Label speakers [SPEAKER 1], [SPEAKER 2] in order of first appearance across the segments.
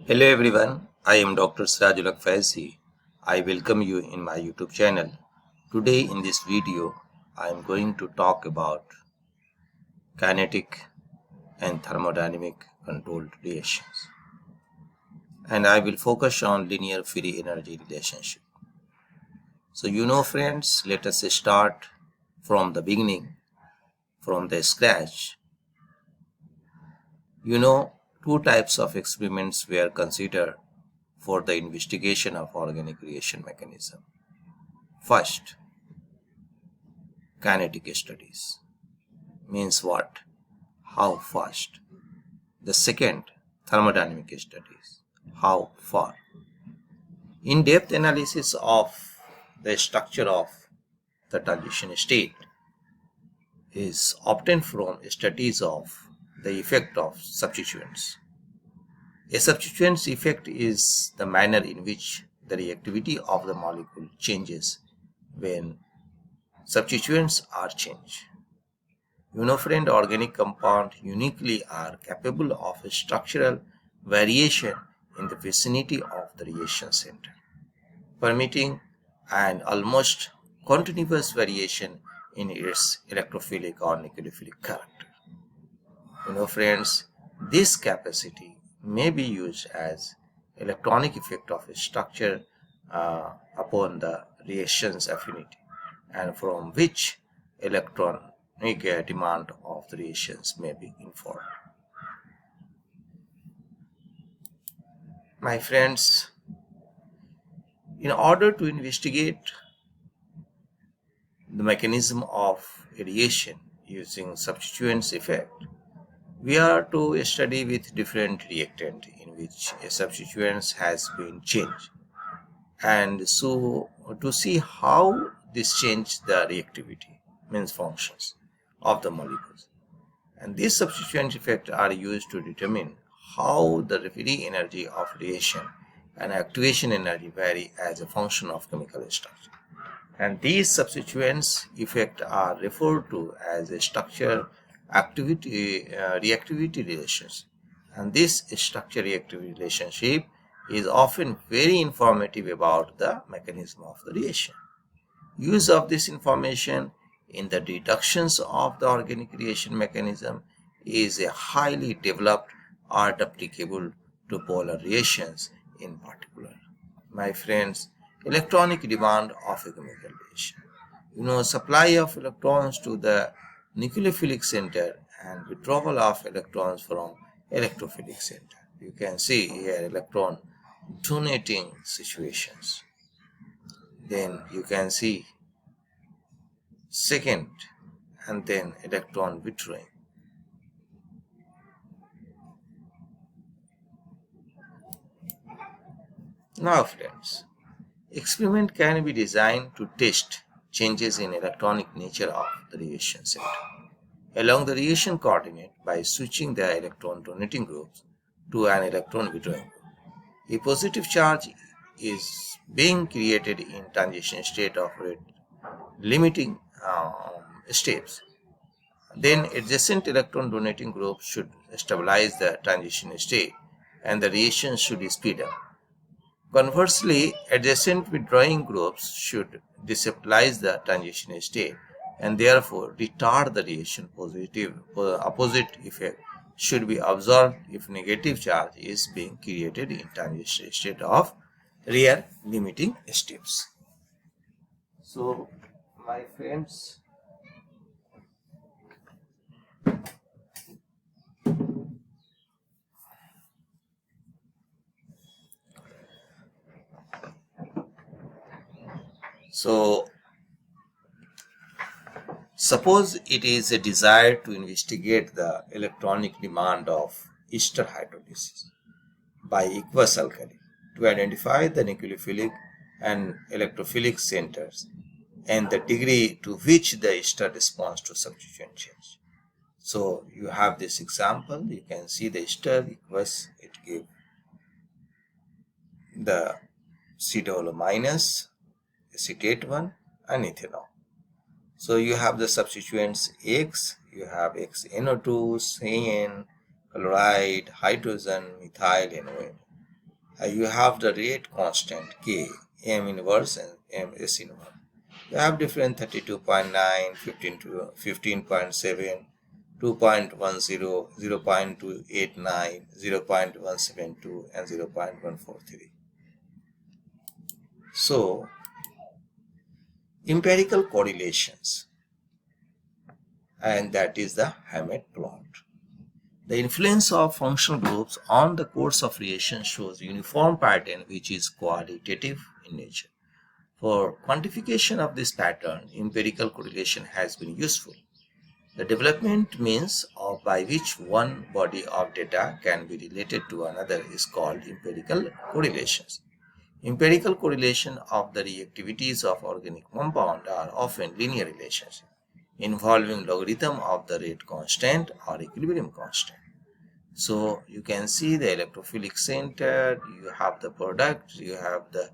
[SPEAKER 1] Hello everyone, I am Dr. Sirajul Faizi. I welcome you in my YouTube channel. Today in this video, I am going to talk about kinetic and thermodynamic controlled reactions. And I will focus on linear free energy relationship. So friends, let us start from the beginning, from the scratch. Two types of experiments were considered for the investigation of organic reaction mechanism. First, kinetic studies. Means what? How fast? The second, thermodynamic studies. How far? In-depth analysis of the structure of the transition state is obtained from studies of the effect of substituents. A substituent's effect is the manner in which the reactivity of the molecule changes when substituents are changed. Friend, organic compounds uniquely are capable of a structural variation in the vicinity of the reaction center, permitting an almost continuous variation in its electrophilic or nucleophilic character. Friends, this capacity may be used as electronic effect of a structure upon the reaction's affinity, and from which electronic demand of the reactions may be inferred. My friends, in order to investigate the mechanism of a reaction using substituents effect, we are to study with different reactant in which a substituent has been changed, and so to see how this change the reactivity, means functions of the molecules. And these substituent effects are used to determine how the free energy of reaction and activation energy vary as a function of chemical structure. And these substituents effects are referred to as a structure activity reactivity relations. And this structure reactivity relationship is often very informative about the mechanism of the reaction. Use of this information in the deductions of the organic reaction mechanism is a highly developed art applicable to polar reactions in particular. My friends, electronic demand of a chemical reaction. Supply of electrons to the nucleophilic center and withdrawal of electrons from electrophilic center. You can see here electron donating situations. Then you can see second, and then electron withdrawing. Now friends, experiment can be designed to test changes in electronic nature of the reaction center along the reaction coordinate by switching the electron donating groups to an electron withdrawing group. A positive charge is being created in transition state of rate limiting steps. Then adjacent electron donating groups should stabilize the transition state and the reaction should speed up. Conversely, adjacent withdrawing groups should destabilize the transition state and therefore retard the reaction. Opposite effect should be observed if negative charge is being created in transition state of rear limiting steps. So, my friends, suppose it is a desire to investigate the electronic demand of ester hydrolysis by aqueous alkali to identify the nucleophilic and electrophilic centers and the degree to which the ester responds to substituent change. So you have this example. You can see the ester aqueous, it gives the C double minus, acetate 1 and ethanol. So you have the substituents X, you have XNO2, CN, chloride, hydrogen, methyl, and ON. You have the rate constant K, M inverse and M S inverse. You have different 32.9, 15.7, 2.10, 0.289, 0.172, and 0.143. So, empirical correlations, and that is the Hammett plot. The influence of functional groups on the course of reaction shows uniform pattern which is quantitative in nature. For quantification of this pattern, empirical correlation has been useful. The development means by which one body of data can be related to another is called empirical correlations. Empirical correlation of the reactivities of organic compound are often linear relations involving logarithm of the rate constant or equilibrium constant. So you can see the electrophilic center, you have the product, you have the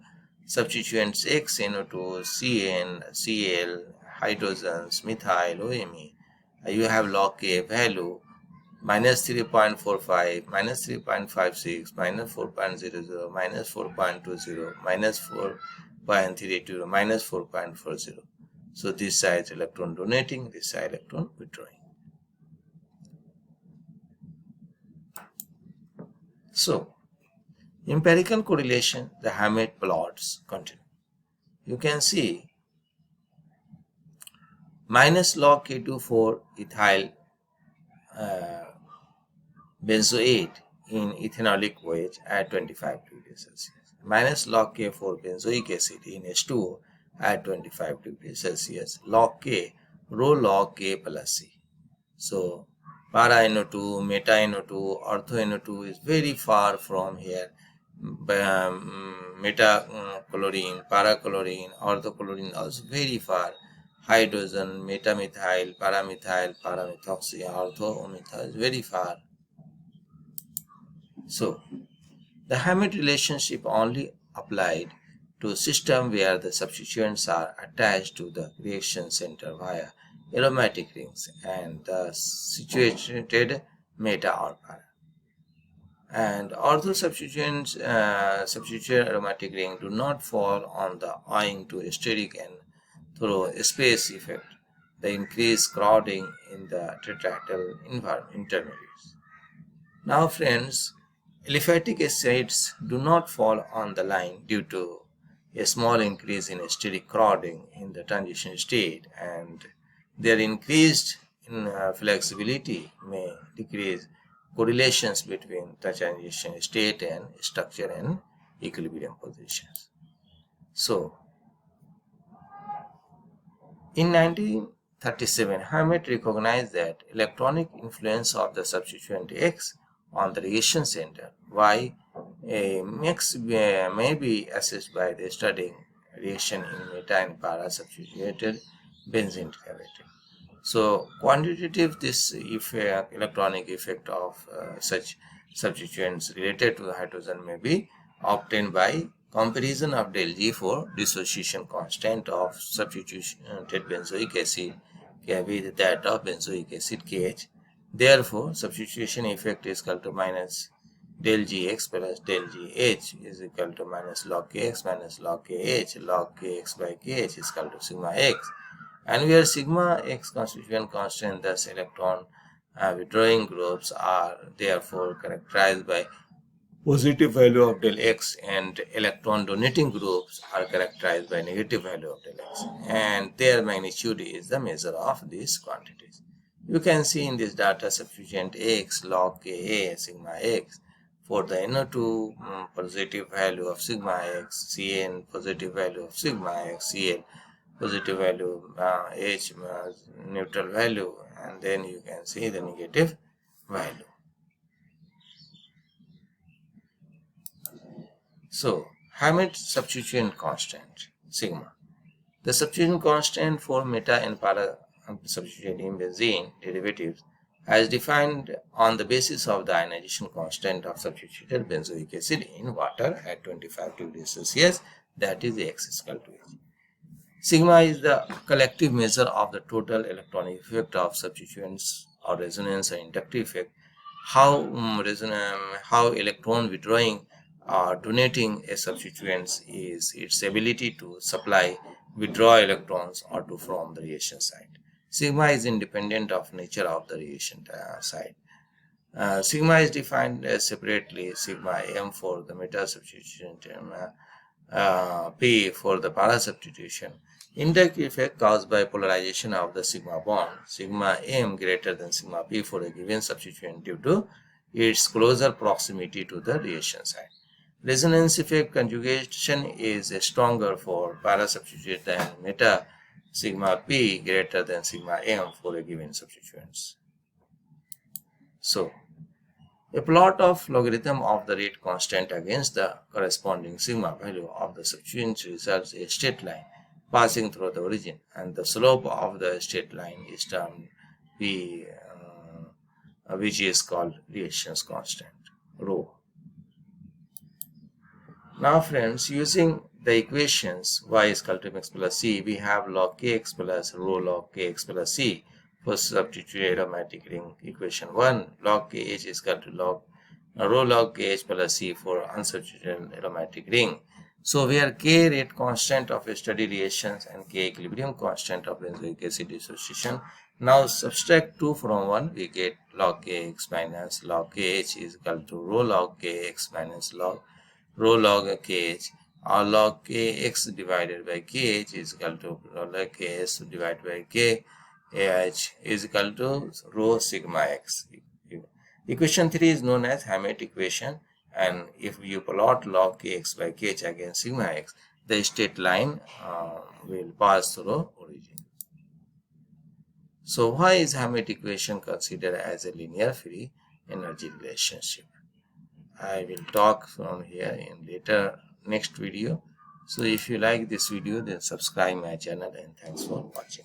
[SPEAKER 1] substituents X, NO2, CN, Cl, hydrogens, methyl, OMe. You have log K value minus 3.45, minus 3.56, minus 4.00, minus 4.20, minus 4.32, minus 4.40. So this side electron donating, this side electron withdrawing. So, empirical correlation, the Hammett plots continue. You can see minus log K2 for ethyl benzoate in ethanolic wedge at 25 degrees Celsius. Minus log K for benzoic acid in H2O at 25 degrees Celsius. Log K, rho log K plus C. So, para NO2, meta NO2, ortho NO2 is very far from here. Meta chlorine, para chlorine, ortho chlorine also very far. Hydrogen, metamethyl, paramethyl, paramethoxy, ortho methyl is very far. So, the Hammett relationship only applied to a system where the substituents are attached to the reaction center via aromatic rings and the situated meta or para. And ortho substituents, substituted aromatic ring do not fall on the owing to steric and through space effect, the increased crowding in the tetrahedral intermediates. Now friends, aliphatic acids do not fall on the line due to a small increase in steric crowding in the transition state, and their increased flexibility may decrease correlations between the transition state and structure and equilibrium positions. So, in 1937, Hammett recognized that electronic influence of the substituent X on the reaction center Y may be assessed by the studying reaction in meta and para substituted benzene derivative. So quantitative this effect, electronic effect of such substituents related to the hydrogen may be obtained by comparison of del G for dissociation constant of substituted benzoic acid K with that of benzoic acid KH. Therefore, substitution effect is equal to minus del Gx plus del Gh is equal to minus log Kx minus log Kh. Log Kx by Kh is equal to sigma x. And where sigma x constituent constant, thus electron withdrawing groups are therefore characterized by positive value of del x, and electron donating groups are characterized by negative value of del x, and their magnitude is the measure of these quantities. You can see in this data substituent x log Ka sigma x for the NO2 positive value of sigma x, Cn positive value of sigma x, Cl positive value, H neutral value, and then you can see the negative value. So, Hammett substituent constant, sigma. The substituent constant for meta and para substituted in benzene derivatives as defined on the basis of the ionization constant of substituted benzoic acid in water at 25 degrees Celsius, that is X is equal to H. Sigma is the collective measure of the total electronic effect of substituents or resonance or inductive effect, how electron withdrawing donating a substituent is its ability to supply, withdraw electrons, or to form the reaction site. Sigma is independent of nature of the reaction site. Sigma is defined separately, sigma m for the meta substitution, P for the para substitution. Inductive effect caused by polarization of the sigma bond, sigma m greater than sigma p for a given substituent due to its closer proximity to the reaction site. Resonance effect conjugation is stronger for para substituent than meta, sigma p greater than sigma m for a given substituents. So, a plot of logarithm of the rate constant against the corresponding sigma value of the substituent results a straight line passing through the origin, and the slope of the straight line is termed P, which is called reaction constant, rho. Now friends, using the equations y is equal to mx plus c, we have log kx plus rho log kx plus c for substitute aromatic ring. Equation 1, log kh is equal to log rho log kh plus c for unsubstituted aromatic ring. So where k rate constant of steady reactions and k equilibrium constant of benzoic acid dissociation. Now subtract 2 from 1, we get log kx minus log kh is equal to rho log kx minus log rho log kh, or log kx divided by kh is equal to rho log kh divided by k is equal to rho sigma x. Equation 3 is known as Hammett equation, and if you plot log kx by kh against sigma x, the straight line will pass through origin. So why is Hammett equation considered as a linear free energy relationship? I will talk from here in later next video. So if you like this video, then subscribe my channel, and thanks for watching.